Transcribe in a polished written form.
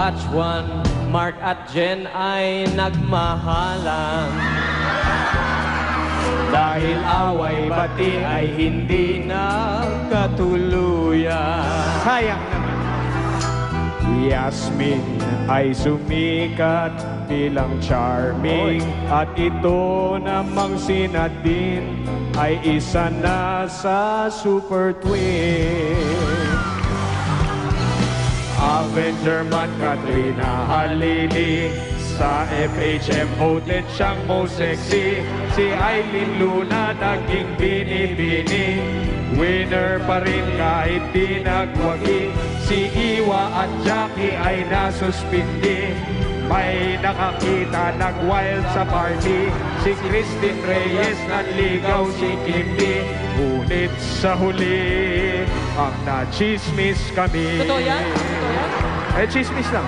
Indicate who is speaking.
Speaker 1: Batch 1, Mark at Jen ay nagmahalan. Dahil away bati ay hindi nagkatuluyan.
Speaker 2: Sayang naman. Yasmin ay sumikat bilang charming. At ito namang si Nadine ay isa na sa super twin. Avenger man Katrina Halili, sa FHM voted siyang most sexy. Si Aileen Luna naging bini-bini, winner pa rin kahit di nagwagi. Si Iwa at Jackie ay nasuspindi, may nakakita nag-wild sa party. Si Christine Reyes nanligaw si Kimby, ngunit sa huli ang na-chismis kami.
Speaker 1: Totoo yan? Totoo yan?
Speaker 2: Eh, chismis lang.